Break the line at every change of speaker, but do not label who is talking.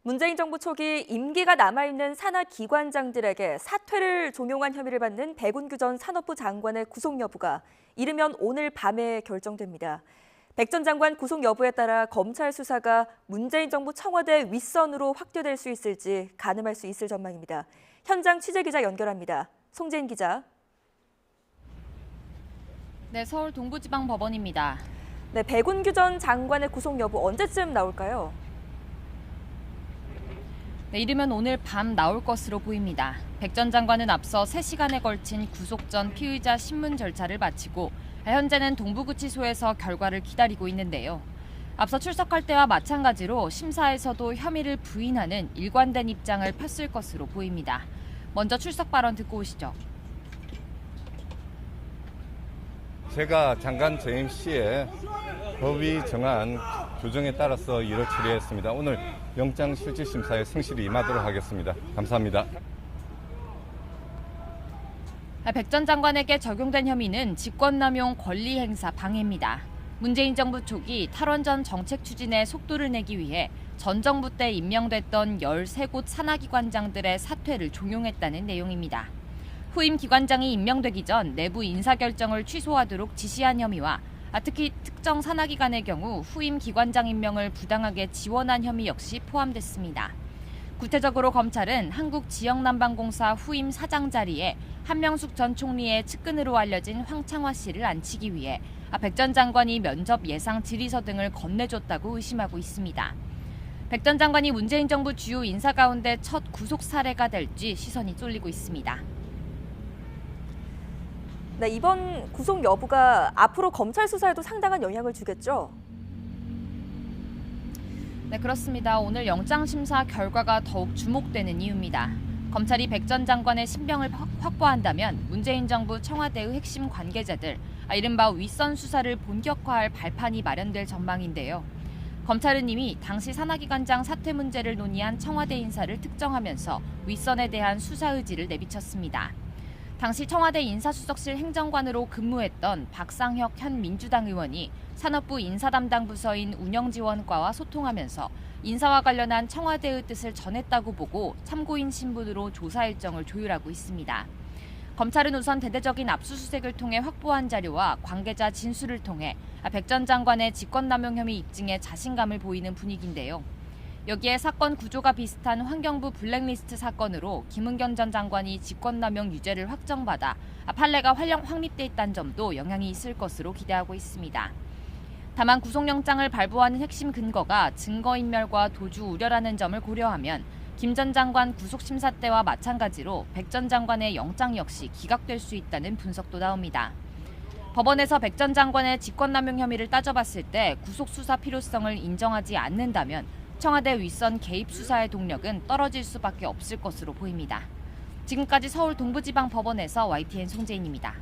문재인 정부 초기 임기가 남아있는 산하기관장들에게 사퇴를 종용한 혐의를 받는 백운규 전 산업부 장관의 구속 여부가 이르면 오늘 밤에 결정됩니다. 백 전 장관 구속 여부에 따라 검찰 수사가 문재인 정부 청와대 윗선으로 확대될 수 있을지 가늠할 수 있을 전망입니다. 현장 취재기자 연결합니다. 송재인 기자.
네, 서울 동부지방법원입니다.
네, 백운규 전 장관의 구속 여부 언제쯤 나올까요?
네, 이르면 오늘 밤 나올 것으로 보입니다. 백 전 장관은 앞서 3시간에 걸친 구속 전 피의자 신문 절차를 마치고 현재는 동부구치소에서 결과를 기다리고 있는데요. 앞서 출석할 때와 마찬가지로 심사에서도 혐의를 부인하는 일관된 입장을 폈을 것으로 보입니다. 먼저 출석 발언 듣고 오시죠.
제가 장관 재임 시에 법이 정한 규정에 따라서 일을 처리했습니다. 오늘 영장실질심사에 성실히 임하도록 하겠습니다. 감사합니다.
백 전 장관에게 적용된 혐의는 직권남용 권리행사 방해입니다. 문재인 정부 초기 탈원전 정책 추진에 속도를 내기 위해 전 정부 때 임명됐던 13곳 산하기관장들의 사퇴를 종용했다는 내용입니다. 후임 기관장이 임명되기 전 내부 인사결정을 취소하도록 지시한 혐의와 특히 특정 산하기관의 경우 후임 기관장 임명을 부당하게 지원한 혐의 역시 포함됐습니다. 구체적으로 검찰은 한국지역난방공사 후임 사장 자리에 한명숙 전 총리의 측근으로 알려진 황창화 씨를 앉히기 위해 백 전 장관이 면접 예상 질의서 등을 건네줬다고 의심하고 있습니다. 백 전 장관이 문재인 정부 주요 인사 가운데 첫 구속 사례가 될지 시선이 쏠리고 있습니다.
네, 이번 구속 여부가 앞으로 검찰 수사에도 상당한 영향을 주겠죠?
네, 그렇습니다. 오늘 영장심사 결과가 더욱 주목되는 이유입니다. 검찰이 백 전 장관의 신병을 확보한다면 문재인 정부 청와대의 핵심 관계자들, 이른바 윗선 수사를 본격화할 발판이 마련될 전망인데요. 검찰은 이미 당시 산하기관장 사퇴 문제를 논의한 청와대 인사를 특정하면서 윗선에 대한 수사 의지를 내비쳤습니다. 당시 청와대 인사수석실 행정관으로 근무했던 박상혁 현 민주당 의원이 산업부 인사담당 부서인 운영지원과와 소통하면서 인사와 관련한 청와대의 뜻을 전했다고 보고 참고인 신분으로 조사 일정을 조율하고 있습니다. 검찰은 우선 대대적인 압수수색을 통해 확보한 자료와 관계자 진술을 통해 백 전 장관의 직권남용 혐의 입증에 자신감을 보이는 분위기인데요. 여기에 사건 구조가 비슷한 환경부 블랙리스트 사건으로 김은경 전 장관이 직권남용 유죄를 확정받아 판례가 확립돼 있다는 점도 영향이 있을 것으로 기대하고 있습니다. 다만 구속영장을 발부하는 핵심 근거가 증거인멸과 도주 우려라는 점을 고려하면 김 전 장관 구속심사 때와 마찬가지로 백 전 장관의 영장 역시 기각될 수 있다는 분석도 나옵니다. 법원에서 백 전 장관의 직권남용 혐의를 따져봤을 때 구속수사 필요성을 인정하지 않는다면 청와대 윗선 개입 수사의 동력은 떨어질 수밖에 없을 것으로 보입니다. 지금까지 서울 동부지방법원에서 YTN 송재인입니다.